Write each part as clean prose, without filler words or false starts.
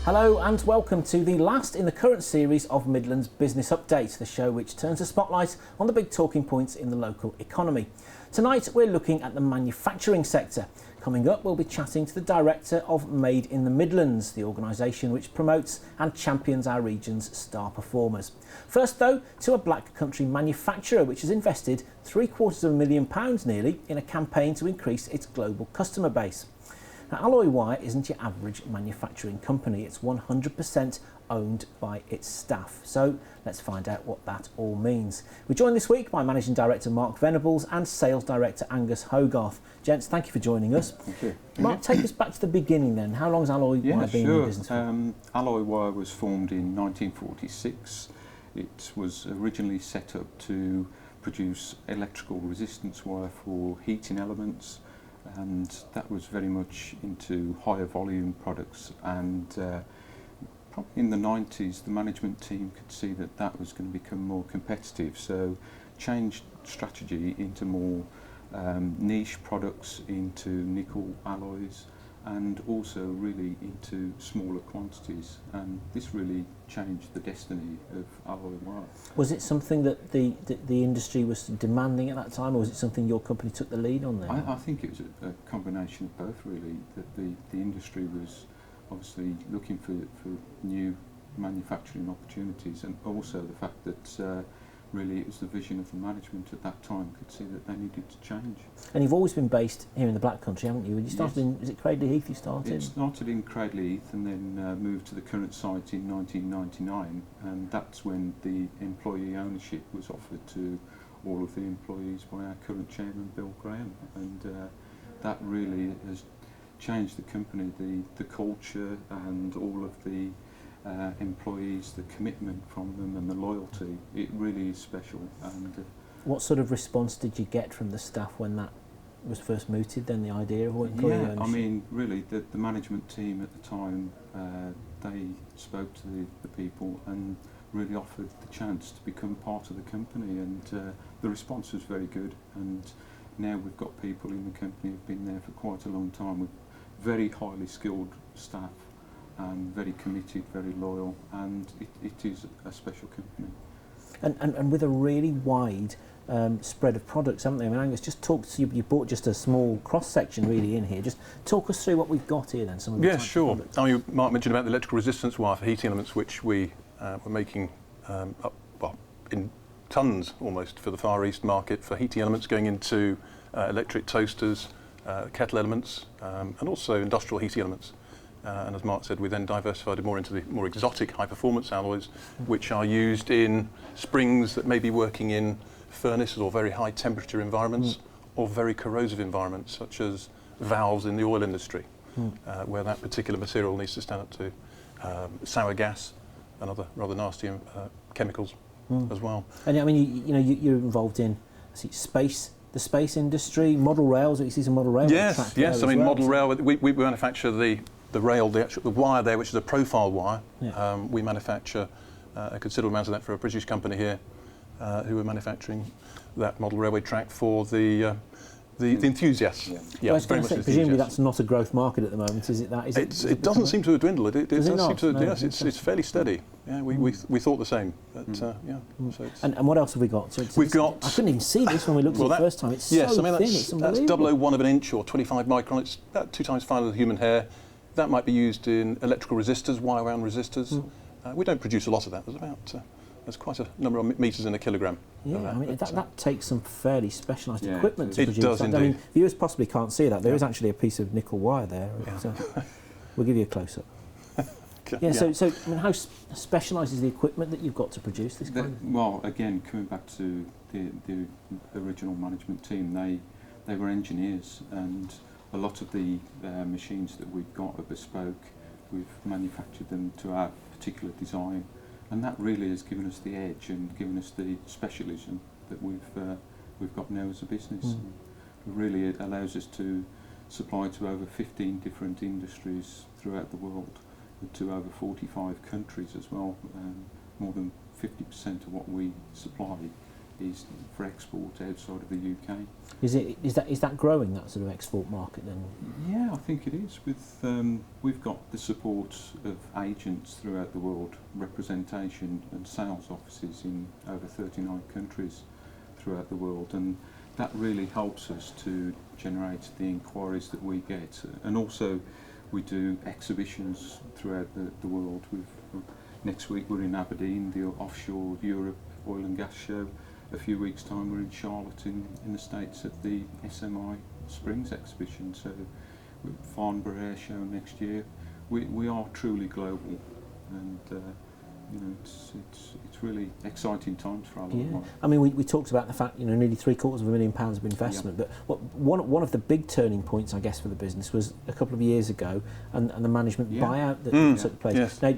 Hello and welcome to the last in the current series of Midlands Business Update, the show which turns a spotlight on the big talking points in the local economy. Tonight we're looking at the manufacturing sector. Coming up, we'll be chatting to the director of Made in the Midlands, the organisation which promotes and champions our region's star performers. First though, to a Black Country manufacturer which has invested £750,000 nearly in a campaign to increase its global customer base. Now, Alloy Wire isn't your average manufacturing company. It's 100% owned by its staff. So let's find out what that all means. We're joined this week by Managing Director Mark Venables and Sales Director Angus Hogarth. Gents, thank you for joining us. Thank you. Mark, take us back to the beginning then. How long has Alloy Wire been in business for? Alloy Wire was formed in 1946. It was originally set up to produce electrical resistance wire for heating elements, and that was very much into higher volume products, and probably in the 90s the management team could see that that was going to become more competitive, so changed strategy into more niche products, into nickel alloys, and also really into smaller quantities, and this really changed the destiny of Alloy Wire. Was it something that the industry was demanding at that time, or was it something your company took the lead on then? I think it was a combination of both really, that the industry was obviously looking for new manufacturing opportunities, and also the fact that really it was the vision of the management at that time could see that they needed to change. And you've always been based here in the Black Country, haven't you? You started in, is it Cradley Heath you started? It started in Cradley Heath and then moved to the current site in 1999, and that's when the employee ownership was offered to all of the employees by our current chairman Bill Graham, and that really has changed the company, the culture and all of the employees, the commitment from them and the loyalty. It really is special. And what sort of response did you get from the staff when that was first mooted, then, the idea of employee ownership? I mean, really, the management team at the time, they spoke to the people and really offered the chance to become part of the company, and the response was very good, and now we've got people in the company who've been there for quite a long time with very highly skilled staff, and very committed, very loyal, and it is a special company. And with a really wide spread of products, haven't they? I mean, Angus, just talk to you bought just a small cross-section really in here. Just talk us through what we've got here then. Some of the yeah, sure. I mean, Mark mentioned about the electrical resistance wire for heating elements, which we were making in tons almost for the Far East market, for heating elements going into electric toasters, kettle elements, and also industrial heating elements. And as Mark said, we then diversified it more into the more exotic high-performance alloys, which are used in springs that may be working in furnaces or very high-temperature environments, or very corrosive environments, such as valves in the oil industry, where that particular material needs to stand up to sour gas and other rather nasty chemicals as well. And I mean, you're involved in the space industry, model rails. You see some model rails. Yes. I mean, model rail. We manufacture the rail, the wire there, which is a profile wire. Yeah. We manufacture a considerable amount of that for a British company here, who are manufacturing that model railway track for the enthusiasts. Yeah, well, presumably that's not a growth market at the moment, is it? It doesn't seem to have dwindled. It does seem to. No, yes, it's fairly steady. Yeah, we thought the same. But, yeah. So and what else have we got? We've got. I couldn't even see this when we looked at it the first time. It's so thin. It's that's 0.001 of an inch or 25 micron. It's about 2 times finer than human hair. That might be used in electrical resistors, wire-wound resistors. We don't produce a lot of that. There's quite a number of metres in a kilogram. Yeah, I mean that takes some fairly specialised equipment to produce. It does indeed. I mean, viewers possibly can't see that. There is actually a piece of nickel wire there. Yeah. So we'll give you a close-up. So I mean, how specialised is the equipment that you've got to produce this kind of thing? Well, again, coming back to the original management team, they were engineers, and a lot of the machines that we've got are bespoke. We've manufactured them to our particular design, and that really has given us the edge and given us the specialism that we've got now as a business. And really, it allows us to supply to over 15 different industries throughout the world, to over 45 countries as well. More than 50% of what we supply is for export outside of the UK. Is that growing, that sort of export market then? Yeah, I think it is. We've got the support of agents throughout the world, representation and sales offices in over 39 countries throughout the world, and that really helps us to generate the inquiries that we get. And also we do exhibitions throughout the world. Next week we're in Aberdeen, the Offshore Europe Oil and Gas Show. A few weeks' time we're in Charlotte in the States at the SMI Springs exhibition. So Farnborough Air Show next year. We are truly global, and it's really exciting times for our Yeah, I mean we talked about the fact nearly £750,000 of investment, but one of the big turning points I guess for the business was a couple of years ago and the management buyout that took place. Yes. Now,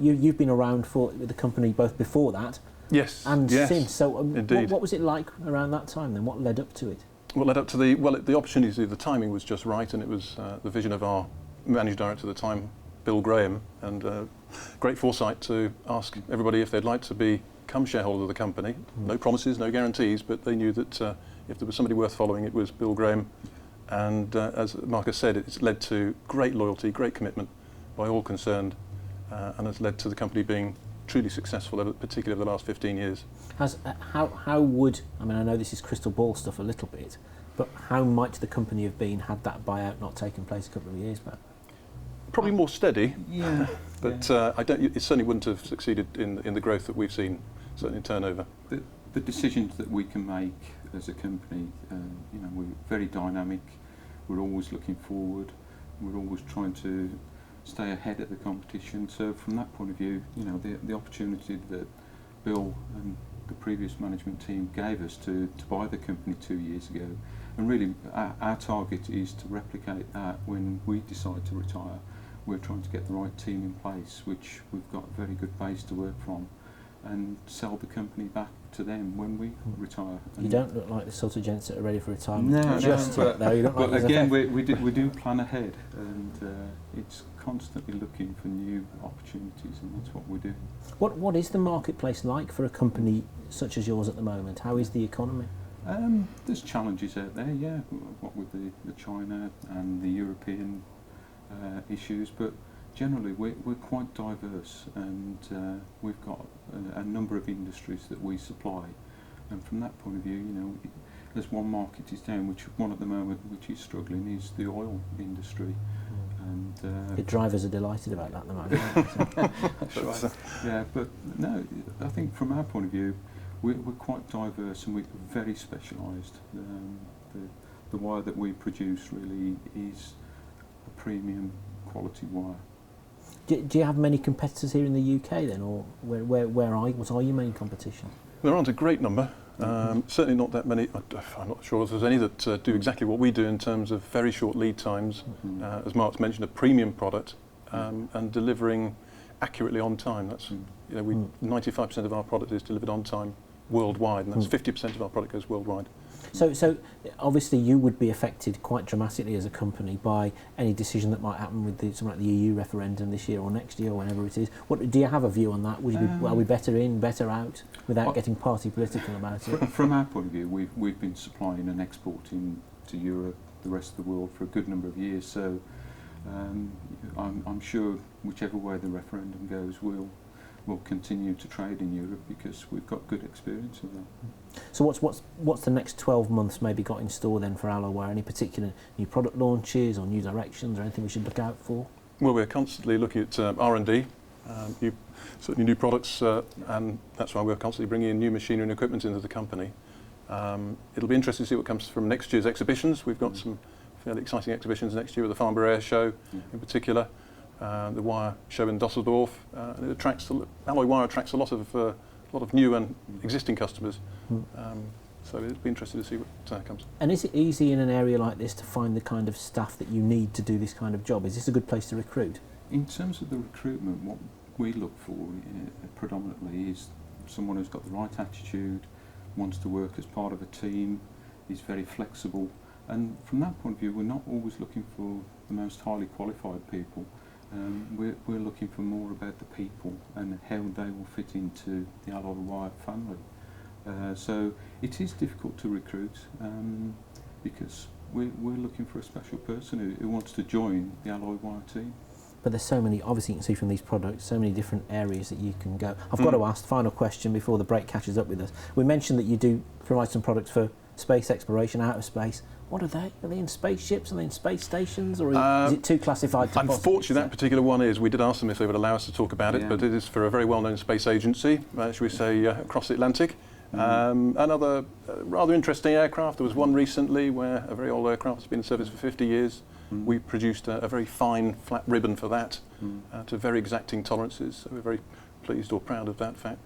you've been around with the company both before that and since. So what was it like around that time then? What led up to it? What led up to the opportunity, the timing was just right, and it was the vision of our managing director at the time, Bill Graham, and great foresight to ask everybody if they'd like to become shareholder of the company. No promises, no guarantees, but they knew that if there was somebody worth following, it was Bill Graham. And as Marcus said, it's led to great loyalty, great commitment by all concerned, and has led to the company being truly successful, particularly over the last 15 years. How would, I mean, I know this is crystal ball stuff a little bit, but how might the company have been had that buyout not taken place a couple of years back? Probably more steady, but yeah. It certainly wouldn't have succeeded in the growth that we've seen, certainly in turnover. The decisions that we can make as a company, we're very dynamic. We're always looking forward. We're always trying to stay ahead of the competition. So from that point of view, the opportunity that Bill and the previous management team gave us to buy the company 2 years ago, and really our target is to replicate that when we decide to retire. We're trying to get the right team in place, which we've got a very good base to work from, and sell the company back to them when we retire. You don't look like the sort of gents that are ready for retirement. No, but again, we do plan ahead, and it's constantly looking for new opportunities, and that's what we do. What is the marketplace like for a company such as yours at the moment? How is the economy? There's challenges out there, yeah, what with the China and the European issues, but generally we're quite diverse, and we've got a number of industries that we supply, and from that point of view, there's one market is down, which one at the moment which is struggling is the oil industry. And the drivers are delighted about that at the moment. That's right. Yeah, but no, I think from our point of view, we're quite diverse and we're very specialised. The wire that we produce really is a premium quality wire. Do you have many competitors here in the UK then, or what are your main competition? There aren't a great number. Certainly not that many. I'm not sure if there's any that do exactly what we do in terms of very short lead times, as Mark's mentioned, a premium product, and delivering accurately on time. That's 95% of our product is delivered on time worldwide, and that's 50% of our product goes worldwide. So obviously you would be affected quite dramatically as a company by any decision that might happen with something like the EU referendum this year or next year or whenever it is. Do you have a view on that? Would you be, are we better in, better out, without getting party political about it? From our point of view, we've been supplying and exporting to Europe, the rest of the world, for a good number of years. So I'm sure whichever way the referendum goes, we'll continue to trade in Europe because we've got good experience of that. So what's the next 12 months maybe got in store then for Allowire? Any particular new product launches or new directions or anything we should look out for? Well, we're constantly looking at R&D, certainly new products, and that's why we're constantly bringing in new machinery and equipment into the company. It'll be interesting to see what comes from next year's exhibitions. We've got some fairly exciting exhibitions next year with the Farnborough Air Show in particular. The wire show in Dusseldorf, and it attracts alloy wire attracts a lot of new and existing customers. So it'll be interesting to see what comes. And is it easy in an area like this to find the kind of staff that you need to do this kind of job? Is this a good place to recruit? In terms of the recruitment, what we look for predominantly is someone who's got the right attitude, wants to work as part of a team, is very flexible, and from that point of view, we're not always looking for the most highly qualified people. We're looking for more about the people and how they will fit into the Alloy Wire family. So it is difficult to recruit because we're looking for a special person who wants to join the alloy wire team. But there's so many, obviously you can see from these products, so many different areas that you can go. I've got to ask, final question before the break catches up with us. We mentioned that you do provide some products for space exploration, out of space. What are they? Are they in spaceships? Are they in space stations? Or is it too classified to Unfortunately, that particular one is. We did ask them if they would allow us to talk about it, but it is for a very well-known space agency, should we say, across the Atlantic. Another rather interesting aircraft. There was one recently where a very old aircraft has been in service for 50 years. We produced a very fine flat ribbon for that to very exacting tolerances. So we're very pleased or proud of that fact.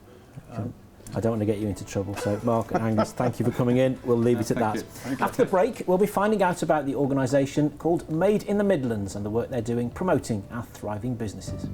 I don't want to get you into trouble, so Mark and Angus, thank you for coming in. We'll leave it at that. After the break, we'll be finding out about the organisation called Made in the Midlands and the work they're doing promoting our thriving businesses.